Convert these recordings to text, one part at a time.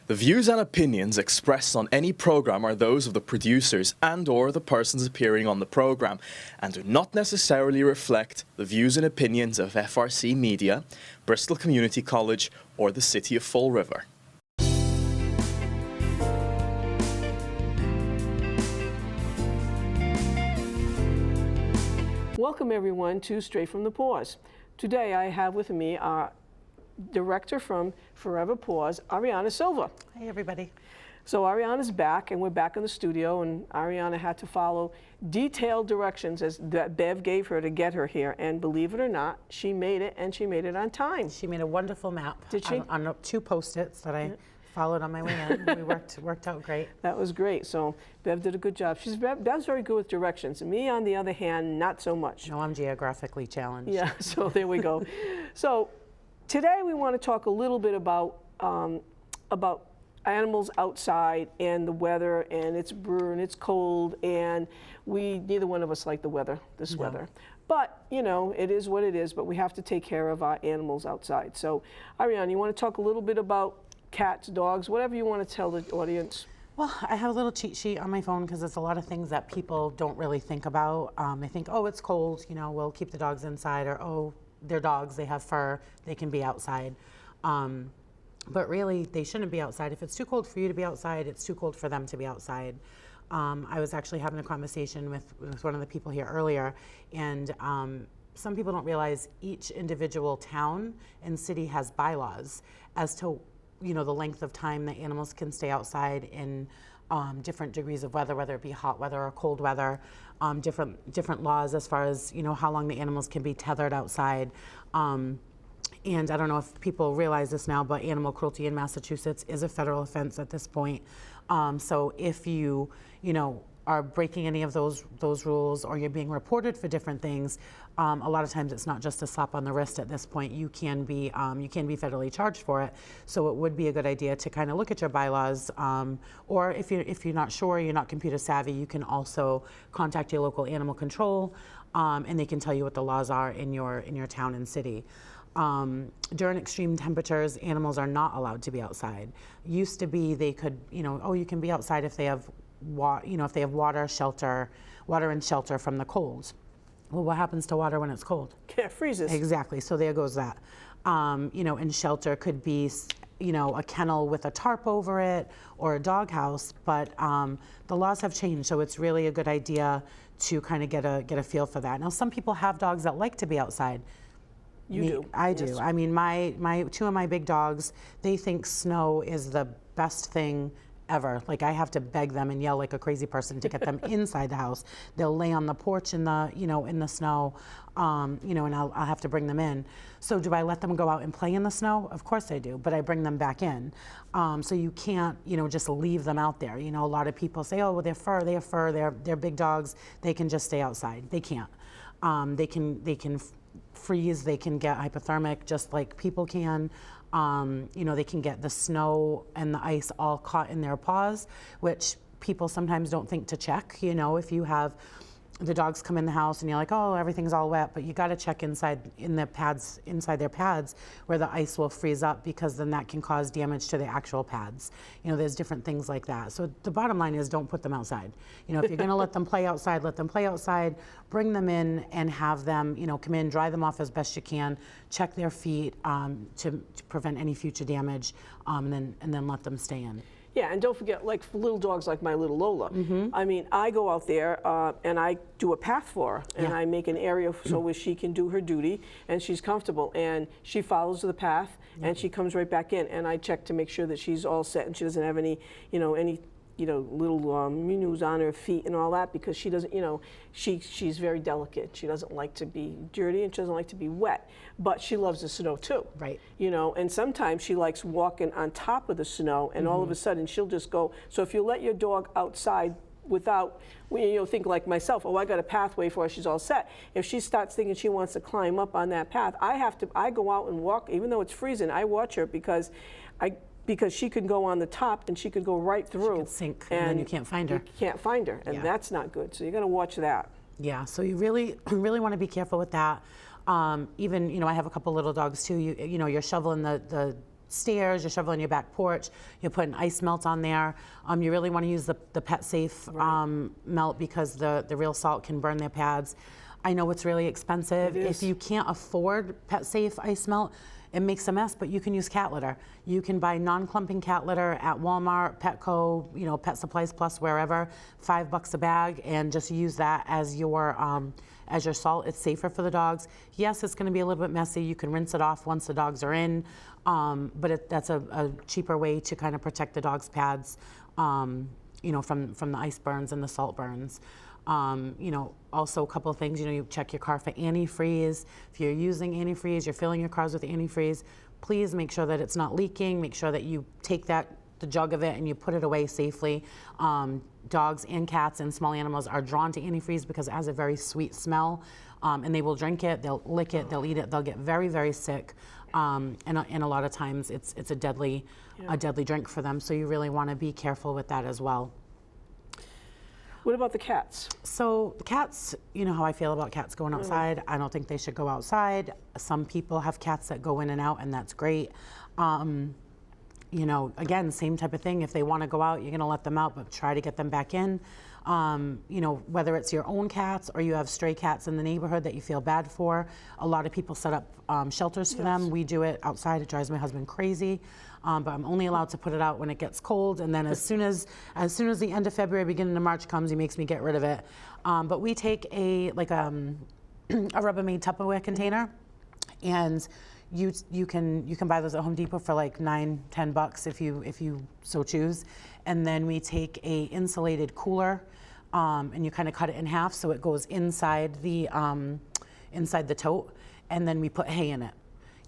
The views and opinions expressed on any program are those of the producers and/or the persons appearing on the program and do not necessarily reflect the views and opinions of FRC Media, Bristol Community College, or the City of Fall River. Welcome everyone to Straight from the Paws. Today I have with me our director from Forever Paws, Ariana Silva. Hey everybody. So Ariana's back and we're back in the studio, and Ariana had to follow detailed directions that Bev gave her to get her here, and believe it or not, she made it, and she made it on time. She made a wonderful map. Did she? On 2 Post-its that I followed on my way in. We worked out great. That was great. So Bev did a good job. Bev's very good with directions. Me, on the other hand, not so much. No, I'm geographically challenged. Yeah, so there we go. So today we want to talk a little bit about animals outside and the weather, and it's and it's cold, and neither one of us like the weather, this weather. But, you know, it is what it is, but we have to take care of our animals outside. So, Ariana, you want to talk a little bit about cats, dogs, whatever you want to tell the audience? Well, I have a little cheat sheet on my phone because it's a lot of things that people don't really think about. They think, oh, it's cold, you know, we'll keep the dogs inside, or oh, they're dogs, they have fur, they can be outside. But really, they shouldn't be outside. If it's too cold for you to be outside, it's too cold for them to be outside. I was actually having a conversation with one of the people here earlier, and some people don't realize each individual town and city has bylaws as to, you know, the length of time that animals can stay outside in different degrees of weather, whether it be hot weather or cold weather, different laws as far as, you know, how long the animals can be tethered outside. And I don't know if people realize this now, but animal cruelty in Massachusetts is a federal offense at this point. So if you know, are breaking any of those rules, or you're being reported for different things, a lot of times it's not just a slap on the wrist at this point. You can be federally charged for it. So it would be a good idea to kind of look at your bylaws, or if you're not sure, you're not computer savvy, you can also contact your local animal control, and they can tell you what the laws are in your town and city. During extreme temperatures, animals are not allowed to be outside. Used to be they could, you know, oh, you can be outside if they have water and shelter from the cold. Well, what happens to water when it's cold? Yeah, it freezes. Exactly, so there goes that. You know, and shelter could be, you know, a kennel with a tarp over it or a doghouse, but the laws have changed, so it's really a good idea to kind of get a feel for that. Now, some people have dogs that like to be outside. You do. I do. I mean, my 2 of my big dogs, they think snow is the best thing ever. Like, I have to beg them and yell like a crazy person to get them inside the house. They'll lay on the porch in the snow, you know, and I'll have to bring them in. So do I let them go out and play in the snow? Of course I do, but I bring them back in. So you can't, you know, just leave them out there. You know, a lot of people say, oh, well, they have fur, they're big dogs, they can just stay outside. They can't. They can freeze, they can get hypothermic just like people can. You know, they can get the snow and the ice all caught in their paws, which people sometimes don't think to check. You know, if you have the dogs come in the house and you're like, oh, everything's all wet, but you got to check inside their pads where the ice will freeze up, because then that can cause damage to the actual pads. You know, there's different things like that. So the bottom line is, don't put them outside. You know, if you're going to let them play outside, let them play outside. Bring them in and have them, you know, come in, dry them off as best you can, check their feet to prevent any future damage, and then let them stay in. Yeah, and don't forget, like for little dogs like my little Lola, I mean, I go out there and I do a path for her, and I make an area so where she can do her duty, and she's comfortable, and she follows the path, and she comes right back in, and I check to make sure that she's all set and she doesn't have any little minnows on her feet and all that, because she doesn't, you know, she's very delicate. She doesn't like to be dirty, and she doesn't like to be wet, but she loves the snow too. Right. You know, and sometimes she likes walking on top of the snow, and all of a sudden she'll just go. So if you let your dog outside without, you know, think like myself, oh, I got a pathway for her, she's all set. If she starts thinking she wants to climb up on that path, I go out and walk, even though it's freezing, I watch her, because she could go on the top and she could go right through. She could sink, and then you can't find her. You can't find her, and that's not good. So you're going to watch that. Yeah, so you really want to be careful with that. Even, you know, I have a couple little dogs too. You know, you're shoveling the stairs, you're shoveling your back porch, you're putting ice melt on there. You really want to use the Pet Safe melt because the real salt can burn their pads. I know it's really expensive. If you can't afford Pet Safe ice melt, it makes a mess, but you can use cat litter. You can buy non-clumping cat litter at Walmart, Petco, Pet Supplies Plus, wherever, $5 a bag, and just use that as your salt. It's safer for the dogs. Yes, it's going to be a little bit messy. You can rinse it off once the dogs are in, but that's a cheaper way to kind of protect the dog's pads, from the ice burns and the salt burns. Also a couple of things, you check your car for antifreeze. If you're using antifreeze, you're filling your cars with antifreeze, please make sure that it's not leaking. Make sure that you take the jug of it and you put it away safely. Dogs and cats and small animals are drawn to antifreeze because it has a very sweet smell, and they will drink it, they'll lick it, they'll eat it, they'll get very, very sick. And a lot of times it's a deadly drink for them. So you really want to be careful with that as well. What about the cats? So the cats, you know how I feel about cats going outside. I don't think they should go outside. Some people have cats that go in and out, and that's great. Again, same type of thing. If they want to go out, you're going to let them out, but try to get them back in. Whether it's your own cats or you have stray cats in the neighborhood that you feel bad for, a lot of people set up shelters for them. We do it outside. It drives my husband crazy. But I'm only allowed to put it out when it gets cold, and then as soon as the end of February, beginning of March comes, he makes me get rid of it. But we take a Rubbermaid Tupperware container, and you can buy those at Home Depot for like $9-10 if you so choose, and then we take a insulated cooler, and you kind of cut it in half so it goes inside the tote, and then we put hay in it.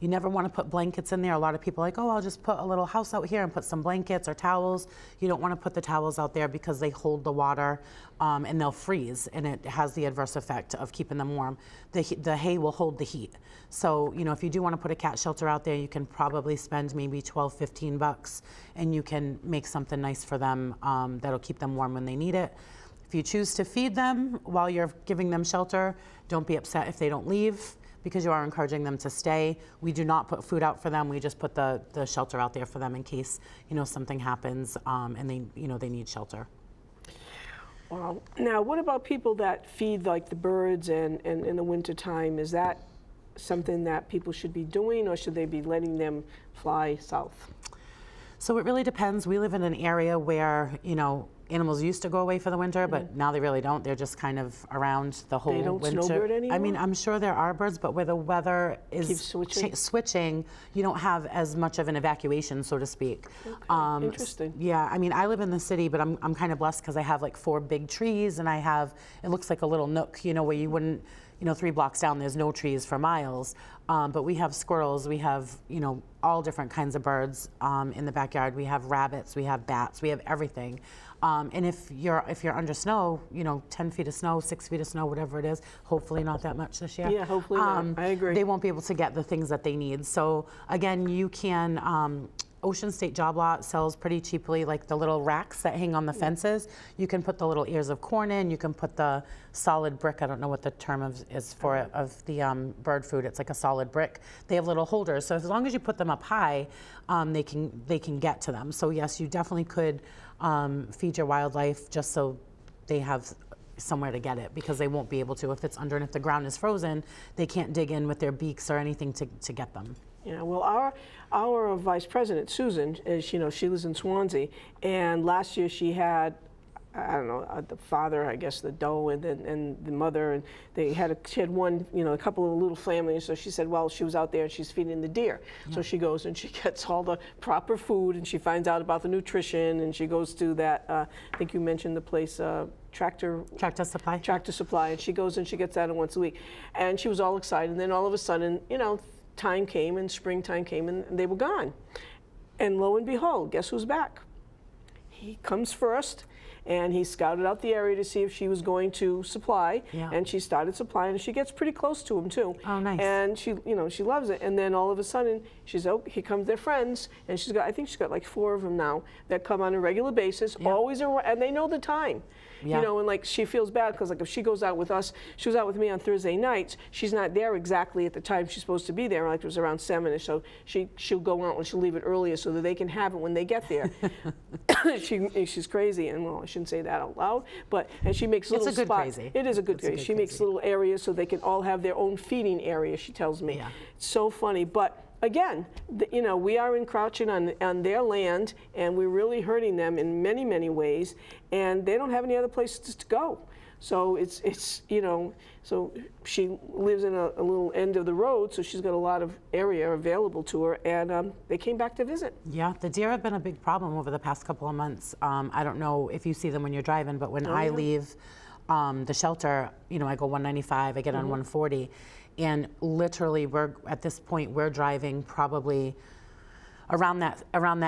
You never want to put blankets in there. A lot of people are like, oh, I'll just put a little house out here and put some blankets or towels. You don't want to put the towels out there because they hold the water, and they'll freeze, and it has the adverse effect of keeping them warm. The hay will hold the heat. So, if you do want to put a cat shelter out there, you can probably spend maybe $12-15, and you can make something nice for them that'll keep them warm when they need it. If you choose to feed them while you're giving them shelter, don't be upset if they don't leave, because you are encouraging them to stay. We do not put food out for them. We just put the shelter out there for them in case something happens and they need shelter. Wow. Now, what about people that feed like the birds and in the wintertime? Is that something that people should be doing, or should they be letting them fly south? So it really depends. We live in an area where animals used to go away for the winter, but now they really don't. They're just kind of around the whole winter. They don't snowbird anymore? I mean, I'm sure there are birds, but where the weather is switching, you don't have as much of an evacuation, so to speak. Okay. Interesting. Yeah, I mean, I live in the city, but I'm kind of blessed because I have like 4 big trees, and it looks like a little nook, where you wouldn't, 3 blocks down, there's no trees for miles. But we have squirrels, we have, all different kinds of birds in the backyard. We have rabbits, we have bats, we have everything. And if you're under snow, 10 feet of snow, 6 feet of snow, whatever it is, hopefully not that much this year. Yeah, hopefully not. I agree. They won't be able to get the things that they need. So again, you can, Ocean State Job Lot sells pretty cheaply, like the little racks that hang on the fences. You can put the little ears of corn in. You can put the solid brick. I don't know what the term is for it, of the bird food. It's like a solid brick. They have little holders. So as long as you put them up high, they can get to them. So yes, you definitely could feed your wildlife just so they have somewhere to get it, because they won't be able to if it's under, and if the ground is frozen, they can't dig in with their beaks or anything to get them. Yeah, well, our vice president, Susan, is, she lives in Swansea, and last year she had, I don't know, the father, I guess, the doe, and the mother, and she had one, a couple of little families. So she said, well, she was out there and she's feeding the deer. Yeah. So she goes and she gets all the proper food, and she finds out about the nutrition, and she goes to that, I think you mentioned the place, Tractor Supply, and she goes and she gets that once a week, and she was all excited. And then all of a sudden, time came, and springtime came, and they were gone. And lo and behold, guess who's back? he comes first, and he scouted out the area to see if she was going to supply, Yeah. and she started supplying, and she gets pretty close to him too. Oh, nice. And she, she loves it. And then all of a sudden, here comes their friends, and I think she's got like 4 of them now that come on a regular basis, always around, and they know the time. Yeah. And like she feels bad because like if she goes out with us, she was out with me on Thursday nights, she's not there exactly at the time she's supposed to be there, like it was around 7ish, so she'll go out and she'll leave it earlier so that they can have it when they get there. She's crazy, and well, I shouldn't say that out loud, and she makes little It's a good spots. crazy. It is a good crazy. She makes crazy. little areas so they can all have their own feeding area, she tells me. Yeah. It's so funny, but again, we are encroaching on their land, and we're really hurting them in many, many ways, and they don't have any other places to go. So so she lives in a little end of the road, so she's got a lot of area available to her, and they came back to visit. Yeah, the deer have been a big problem over the past couple of months. I don't know if you see them when you're driving, but when I leave the shelter, I go 195, I get on 140, and literally at this point we're driving probably around that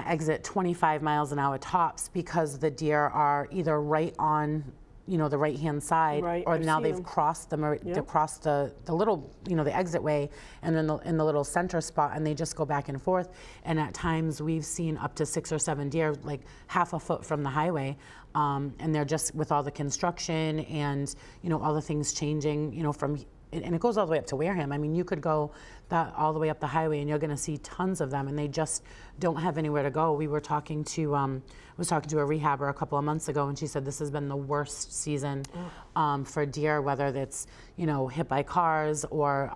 exit 25 miles an hour tops, because the deer are either right on the right-hand side, Right, or I've now seen they've them. crossed the little, the exit way, and then in the little center spot, and they just go back and forth. And at times we've seen up to 6 or 7 deer, like half a foot from the highway, and they're just with all the construction and all the things changing, and it goes all the way up to Wareham. I mean, you could go all the way up the highway, and you're going to see tons of them, and they just don't have anywhere to go. We were talking to, was talking to a rehabber a couple of months ago, and she said this has been the worst season for deer, whether it's hit by cars or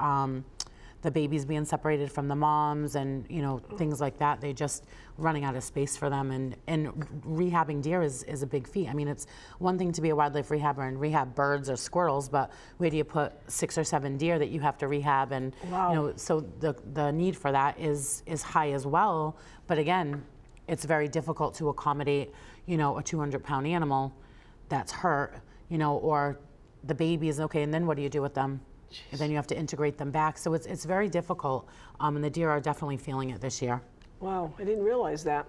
the babies being separated from the moms, and things like that. They just running out of space for them, and rehabbing deer is a big feat. I mean, it's one thing to be a wildlife rehabber and rehab birds or squirrels, but where do you put 6 or 7 deer that you have to rehab? And Wow. so the need for that is high as well. But again, it's very difficult to accommodate a 200-pound animal that's hurt, or the babies. Okay, and then what do you do with them? And then you have to integrate them back. So it's very difficult, and the deer are definitely feeling it this year. Wow, I didn't realize that.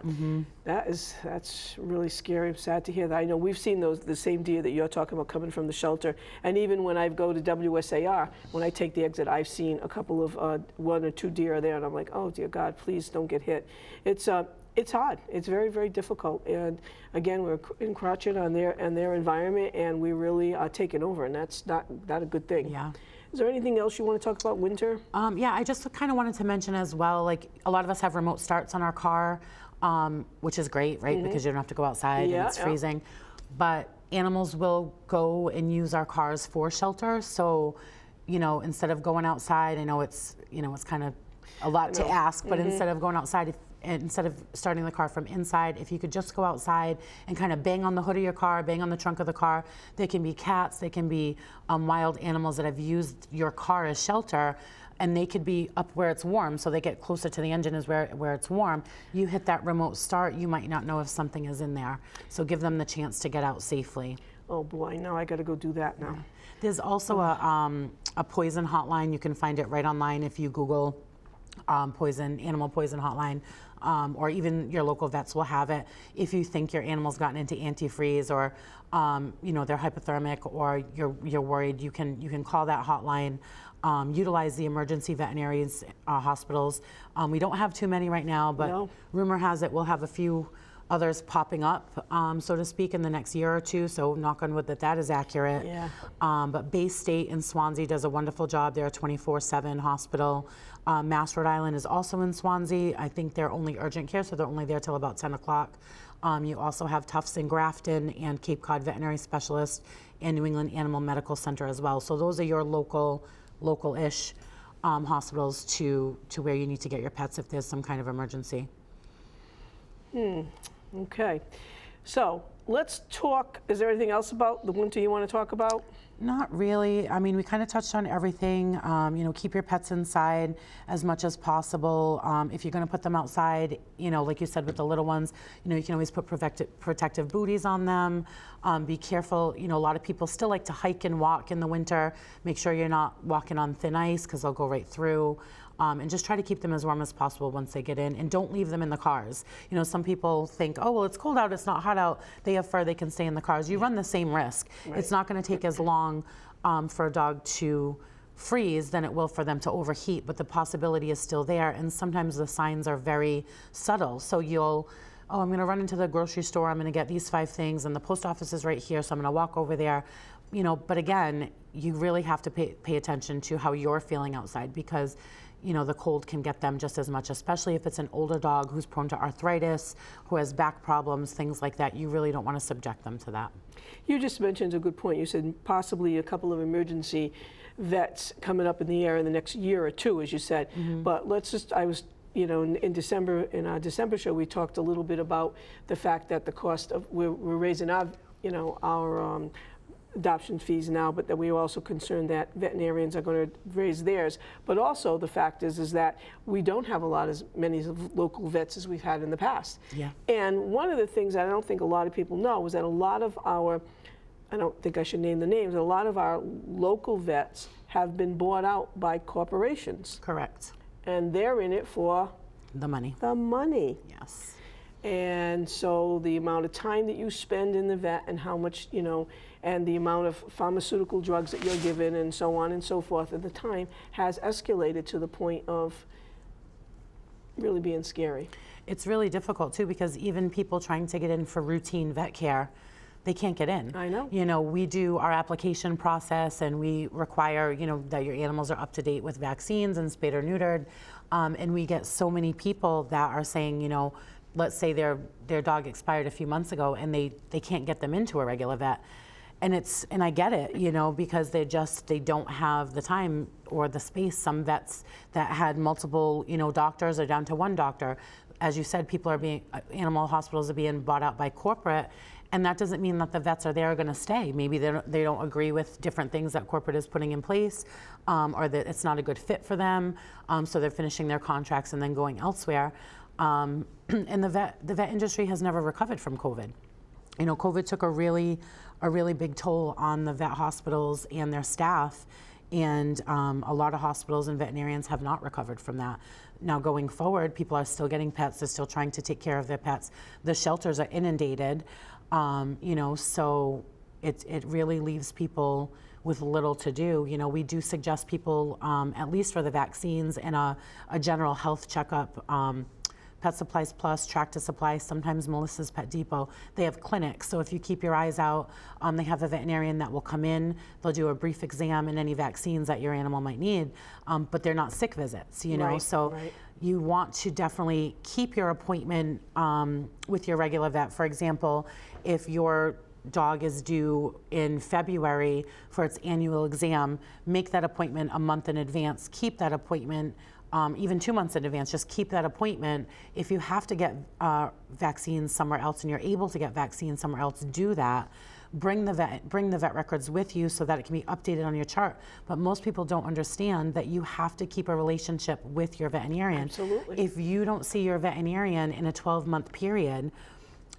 That's really scary. I'm sad to hear that. I know we've seen the same deer that you're talking about coming from the shelter, and even when I go to WSAR, when I take the exit, I've seen a couple of 1 or 2 deer there, and I'm like, oh dear God, please don't get hit. It's hard. It's very, very difficult. And again, we're encroaching on their environment, and we really are taking over, and that's not a good thing. Yeah. Is there anything else you want to talk about winter? Yeah, I just kind of wanted to mention as well, like a lot of us have remote starts on our car, which is great, right? Because you don't have to go outside and it's freezing. But animals will go and use our cars for shelter. So, instead of going outside, I know it's kind of a lot to ask, but instead of going outside, instead of starting the car from inside, if you could just go outside and kind of bang on the hood of your car, bang on the trunk of the car. They can be cats, they can be wild animals that have used your car as shelter, and they could be up where it's warm, so they get closer to the engine is where it's warm. You hit that remote start, you might not know if something is in there. So give them the chance to get out safely. Oh boy, now I got to go do that now. There's also a poison hotline. You can find it right online if you Google animal poison hotline, or even your local vets will have it. If you think your animal's gotten into antifreeze, or they're hypothermic, or you're worried, you can call that hotline. Utilize the emergency veterinary hospitals. We don't have too many right now, but rumor has it we'll have a few others popping up, so to speak, in the next year or two. So knock on wood that is accurate. Yeah. But Bay State in Swansea does a wonderful job. They're a 24/7 hospital. Mass Rhode Island is also in Swansea. I think they're only urgent care, so they're only there till about 10 o'clock. You also have Tufts in Grafton and Cape Cod Veterinary Specialist and New England Animal Medical Center as well. So those are your local-ish hospitals to where you need to get your pets if there's some kind of emergency. Okay, so let's talk. Is there anything else about the winter you want to talk about? Not really. I mean, we kind of touched on everything. Keep your pets inside as much as possible. If you're going to put them outside, like you said with the little ones, you can always put protective booties on them. Be careful. A lot of people still like to hike and walk in the winter. Make sure you're not walking on thin ice because they'll go right through. and just try to keep them as warm as possible once they get in, and don't leave them in the cars. You know, some people think, oh, well, it's cold out, it's not hot out, they have fur, they can stay in the cars. You run the same risk. Right. It's not going to take as long for a dog to freeze than it will for them to overheat, but the possibility is still there, and sometimes the signs are very subtle. So you'll, oh, I'm going to run into the grocery store, I'm going to get these 5 things, and the post office is right here, so I'm going to walk over there. You know, but again, you really have to pay attention to how you're feeling outside, because you know, the cold can get them just as much, especially if it's an older dog who's prone to arthritis, who has back problems, things like that. You really don't want to subject them to that. You just mentioned a good point. You said possibly a couple of emergency vets coming up in the air in the next year or two, as you said. But let's just, I was, you know, in December, in our December show, we talked a little bit about the fact that the cost of, we're raising our, you know, our adoption fees now, but that we are also concerned that veterinarians are going to raise theirs. But also the fact is that we don't have a lot as many local vets as we've had in the past. Yeah. And one of the things that I don't think a lot of people know is that a lot of our, I don't think I should name the names, a lot of our local vets have been bought out by corporations. Correct. And they're in it for The money. the money. Yes. And so the amount of time that you spend in the vet and how much, you know, and the amount of pharmaceutical drugs that you're given and so on and so forth at the time has escalated to the point of really being scary. It's really difficult too, because even people trying to get in for routine vet care, they can't get in. I know. You know, we do our application process and we require, you know, that your animals are up to date with vaccines and spayed or neutered. And we get so many people that are saying, you know, let's say their dog expired a few months ago and they can't get them into a regular vet. And I get it, you know, because they don't have the time or the space. Some vets that had multiple, you know, doctors are down to one doctor. As you said, animal hospitals are being bought out by corporate, and that doesn't mean that the vets are going to stay. Maybe they don't agree with different things that corporate is putting in place, or that it's not a good fit for them, so they're finishing their contracts and then going elsewhere. And the vet industry has never recovered from COVID. You know, COVID took a really big toll on the vet hospitals and their staff, and a lot of hospitals and veterinarians have not recovered from that. Now going forward, people are still getting pets, they're still trying to take care of their pets. The shelters are inundated, you know, so it really leaves people with little to do. You know, we do suggest people, at least for the vaccines and a general health checkup, Pet Supplies Plus, Tractor Supply, sometimes Melissa's Pet Depot, they have clinics. So if you keep your eyes out, they have a veterinarian that will come in, they'll do a brief exam and any vaccines that your animal might need, but they're not sick visits, you know. Right, so right. You want to definitely keep your appointment with your regular vet. For example, if your dog is due in February for its annual exam, make that appointment a month in advance, keep that appointment even 2 months in advance, just keep that appointment. If you have to get vaccines somewhere else and you're able to get vaccines somewhere else, do that. Bring the vet records with you so that it can be updated on your chart. But most people don't understand that you have to keep a relationship with your veterinarian. Absolutely. If you don't see your veterinarian in a 12-month period,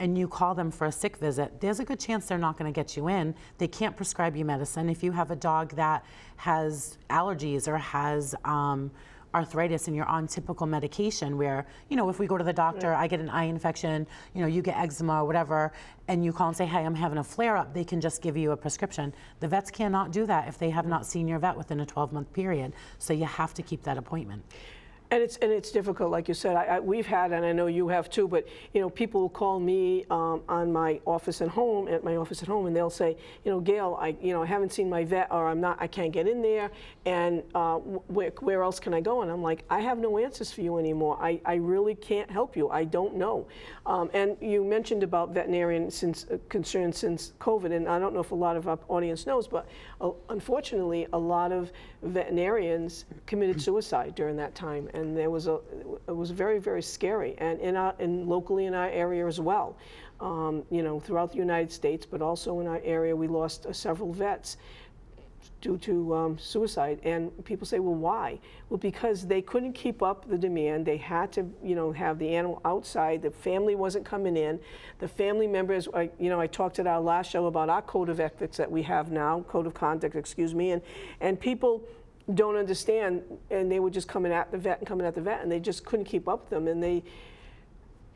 and you call them for a sick visit, there's a good chance they're not going to get you in. They can't prescribe you medicine. If you have a dog that has allergies or has arthritis and you're on typical medication where, you know, if we go to the doctor, I get an eye infection, you know, you get eczema or whatever, and you call and say, hey, I'm having a flare-up, they can just give you a prescription. The vets cannot do that if they have not seen your vet within a 12-month period. So you have to keep that appointment. And it's difficult, like you said. We've had, and I know you have too. But you know, people will call me on my office at home, and they'll say, you know, Gail, I haven't seen my vet, or I can't get in there, and where else can I go? And I'm like, I have no answers for you anymore. I really can't help you. I don't know. And you mentioned about veterinarian concerns since COVID, and I don't know if a lot of our audience knows, but unfortunately, a lot of veterinarians committed suicide during that time. And it was very, very scary, and locally in our area as well. You know, throughout the United States, but also in our area, we lost several vets due to suicide. And people say, well, why? Well, because they couldn't keep up the demand. They had to, you know, have the animal outside. The family wasn't coming in. The family members, you know, I talked at our last show about our code of ethics that we have now, code of conduct, excuse me, and people don't understand, and they were just coming at the vet, and they just couldn't keep up with them, and they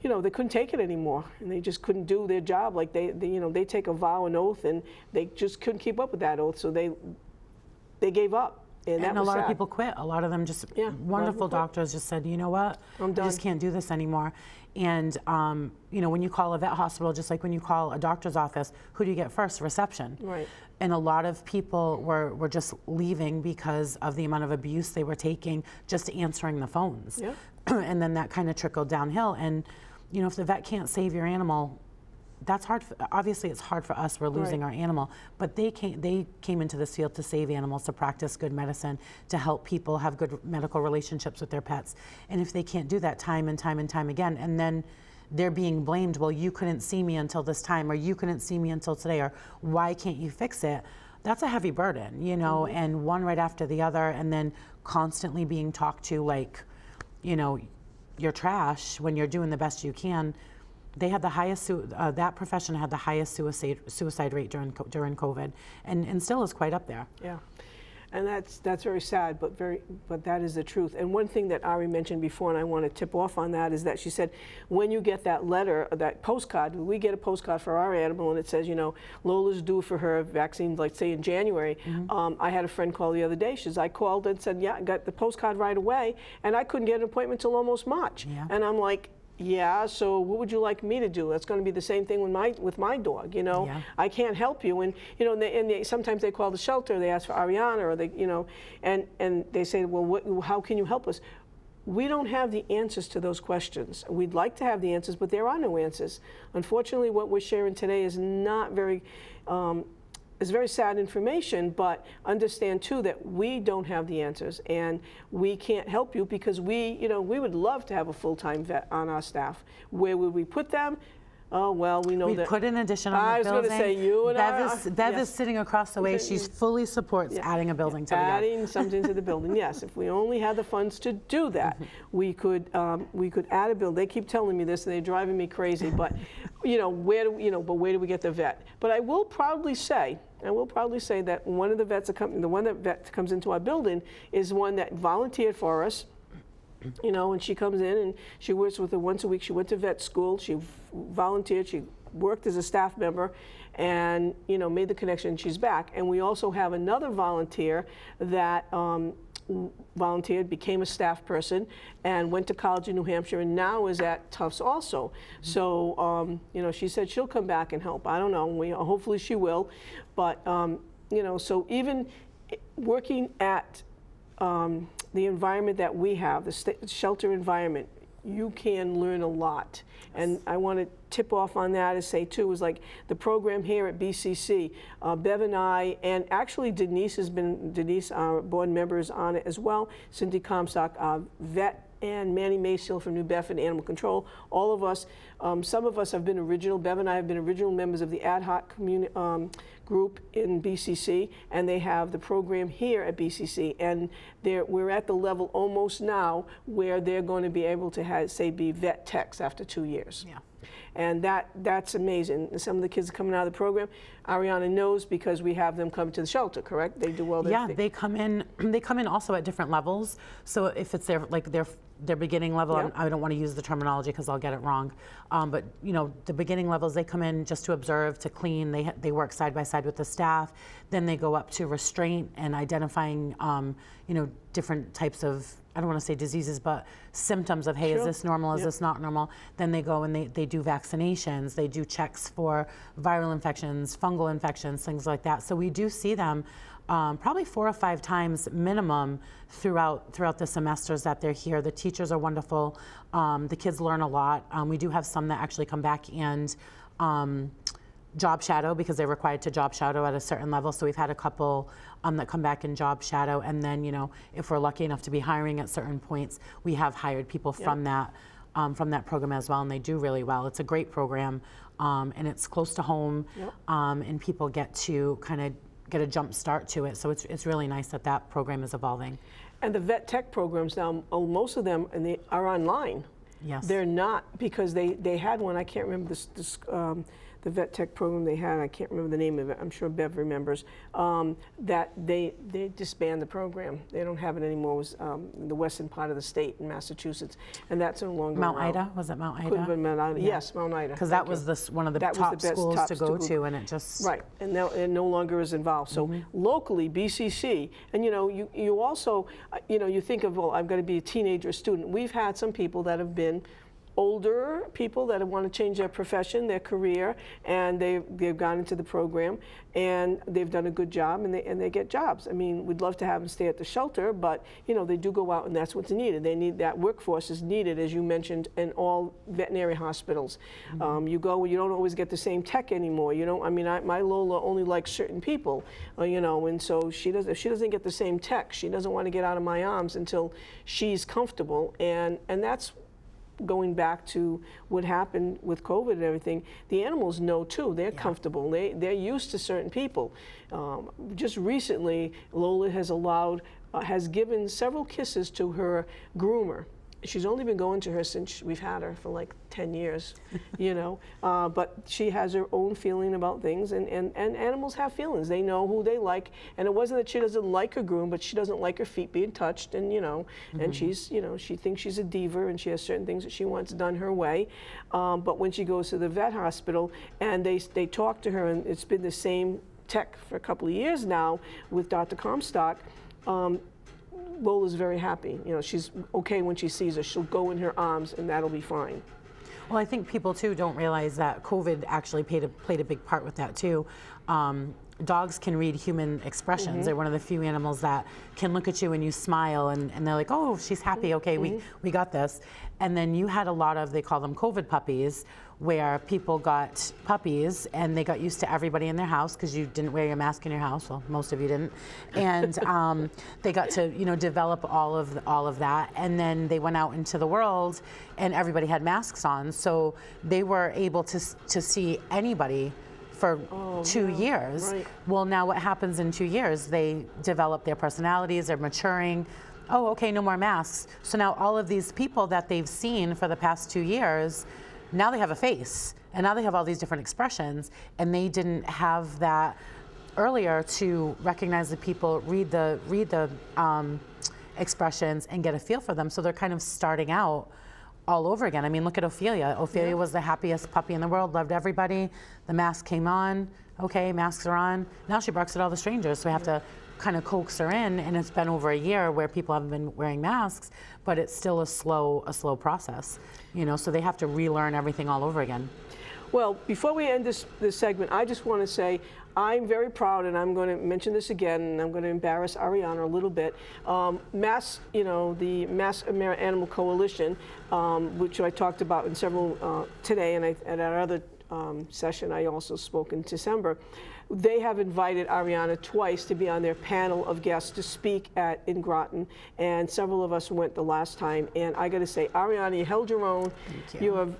couldn't take it anymore, and they just couldn't do their job. Like they take a vow, an oath, and they just couldn't keep up with that oath, so they gave up. And a lot of people quit. A lot of them just, wonderful doctors just said, you know what, I'm done. I just can't do this anymore. And when you call a vet hospital, just like when you call a doctor's office, who do you get first? Reception. Right. And a lot of people were just leaving because of the amount of abuse they were taking just answering the phones. Yeah. And then that kind of trickled downhill. And if the vet can't save your animal, that's hard. Obviously, it's hard for us. We're losing our animal, but they came into this field to save animals, to practice good medicine, to help people have good medical relationships with their pets. And if they can't do that time and time and time again, and then they're being blamed, well, you couldn't see me until this time, or you couldn't see me until today, or why can't you fix it? That's a heavy burden, and one right after the other, and then constantly being talked to like, you're trash when you're doing the best you can. They had the highest, that profession had the highest suicide rate during COVID, and still is quite up there. Yeah, and that's very sad, but that is the truth. And one thing that Ari mentioned before, and I want to tip off on that, is that she said, when you get that letter, that postcard, we get a postcard for our animal, and it says, Lola's due for her vaccine, like say in January. I had a friend call the other day. She says, I called and said, yeah, I got the postcard right away, and I couldn't get an appointment till almost March. Yeah. And I'm like, yeah, so what would you like me to do? That's going to be the same thing with my dog, Yeah. I can't help you. And, sometimes they call the shelter, they ask for Ariana, or they, and they say, well, how can you help us? We don't have the answers to those questions. We'd like to have the answers, but there are no answers. Unfortunately, what we're sharing today is not very, it's very sad information, but understand too that we don't have the answers, and we can't help you because we would love to have a full-time vet on our staff. Where would we put them? Oh, well, we know we that. put an addition on the building. I was going to say you and Bev is sitting across the way. She fully supports adding a building to the yard. Adding something to the building, yes. If we only had the funds to do that, we could add a building. They keep telling me this, and they're driving me crazy. But where do we get the vet? But I will proudly say that one of the vets, the one that comes into our building, is one that volunteered for us. And she comes in and she works with her once a week. She went to vet school. She volunteered. She worked as a staff member, and made the connection. She's back. And we also have another volunteer that volunteered, became a staff person, and went to college in New Hampshire, and now is at Tufts also. So she said she'll come back and help. I don't know. Hopefully she will, but so even working at the environment that we have, the shelter environment, you can learn a lot. Yes. And I want to tip off on that and say too, is like the program here at BCC, Bev and I, and actually Denise, our board member, is on it as well, Cindy Comstock, vet, and Manny Mayfield from New Bedford Animal Control. All of us, some of us have been original, Bev and I have been original members of the ad hoc group in BCC, and they have the program here at BCC, and we're at the level almost now where they're going to be able to be vet techs after 2 years. Yeah. And that's amazing. Some of the kids are coming out of the program. Ariana knows because we have them come to the shelter, correct? They do all their things. They come in also at different levels. So if it's their beginning level, Yep. I don't want to use the terminology because I'll get it wrong. But the beginning levels, they come in just to observe, to clean. They work side by side with the staff. Then they go up to restraint and identifying, different types of, I don't want to say diseases, but symptoms of, hey, Sure. is this normal? Is Yep. this not normal? Then they go and they do vaccinations. They do checks for viral infections, fungal infections, things like that. So we do see them probably 4 or 5 times minimum throughout the semesters that they're here. The teachers are wonderful. The kids learn a lot. We do have some that actually come back and job shadow because they're required to job shadow at a certain level. So we've had a couple that come back and job shadow, and then if we're lucky enough to be hiring at certain points, we have hired people from that program as well, and they do really well. It's a great program, and it's close to home, and people get to kind of get a jump start to it. So it's really nice that program is evolving. And the vet tech programs now, most of them are online. Yes. They're not, because they had one, I can't remember the vet tech program they had, I can't remember the name of it, I'm sure Bev remembers, that they disbanded the program. They don't have it anymore. It was in the western part of the state in Massachusetts, and that's no longer Mount around. Ida? Was it Mount Ida? Could have been Mount Ida. Yeah. Yes, Mount Ida. Because that was one of the That was top the best schools top to go school. to, and it just... Right, and now it no longer is involved. So locally, BCC, and you also, you think of, well, I'm going to be a teenager student. We've had some people that have been older people that want to change their profession, their career, and they've gone into the program, and they've done a good job, and they get jobs. I mean, we'd love to have them stay at the shelter, but they do go out, and that's what's needed. They need that workforce is needed, as you mentioned, in all veterinary hospitals. You go, you don't always get the same tech anymore. My Lola only likes certain people, and so if she doesn't get the same tech, she doesn't want to get out of my arms until she's comfortable, and that's going back to what happened with COVID and everything. The animals know too. They're comfortable. They're used to certain people. Just recently, Lola has given several kisses to her groomer. She's only been going to her since we've had her for like 10 years, but she has her own feeling about things, and animals have feelings. They know who they like, and it wasn't that she doesn't like her groom, but she doesn't like her feet being touched, and and she's, she thinks she's a diva, and she has certain things that she wants done her way. But when she goes to the vet hospital, and they talk to her, and it's been the same tech for a couple of years now with Dr. Comstock, Lola's very happy. She's okay when she sees her. She'll go in her arms, and that'll be fine. Well, I think people too don't realize that COVID actually played a big part with that too. Dogs can read human expressions. They're one of the few animals that can look at you and you smile, and they're like, oh, she's happy, okay, we got this. And then you had a lot of, they call them COVID puppies, where people got puppies and they got used to everybody in their house because you didn't wear your mask in your house. Well, most of you didn't. And they got to, develop all of that. And then they went out into the world and everybody had masks on. So they were able to see anybody for 2 years. Right. Well, now what happens in 2 years? They develop their personalities, they're maturing. Oh, okay, no more masks. So now all of these people that they've seen for the past 2 years, now they have a face, and now they have all these different expressions, and they didn't have that earlier to recognize the people, read the expressions, and get a feel for them. So they're kind of starting out all over again. I mean, look at Ophelia. Ophelia was the happiest puppy in the world, loved everybody. The mask came on. Okay, masks are on. Now she barks at all the strangers, so we have to kind of coax her in, and it's been over a year where people haven't been wearing masks, but it's still a slow process, so they have to relearn everything all over again. Well, before we end this segment, I just want to say I'm very proud, and I'm going to mention this again, and I'm going to embarrass Ariana a little bit. The Mass American Animal Coalition, which I talked about in several today, and at our other session I also spoke in December. They have invited Ariana twice to be on their panel of guests to speak in Groton, and several of us went the last time. And I got to say, Ariana, you held your own. Thank you.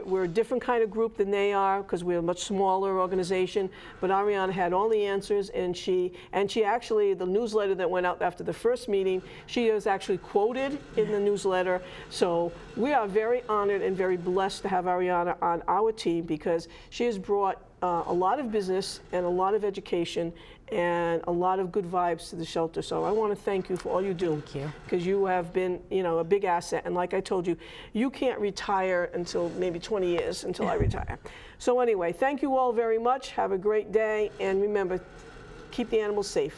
We're a different kind of group than they are because we're a much smaller organization. But Ariana had all the answers, and she actually, the newsletter that went out after the first meeting, she was actually quoted in the newsletter. So we are very honored and very blessed to have Ariana on our team because she has brought a lot of business and a lot of education and a lot of good vibes to the shelter. So I want to thank you for all you do. Thank you. Because you have been, a big asset. And like I told you, you can't retire until maybe 20 years until I retire. So anyway, thank you all very much. Have a great day. And remember, keep the animals safe.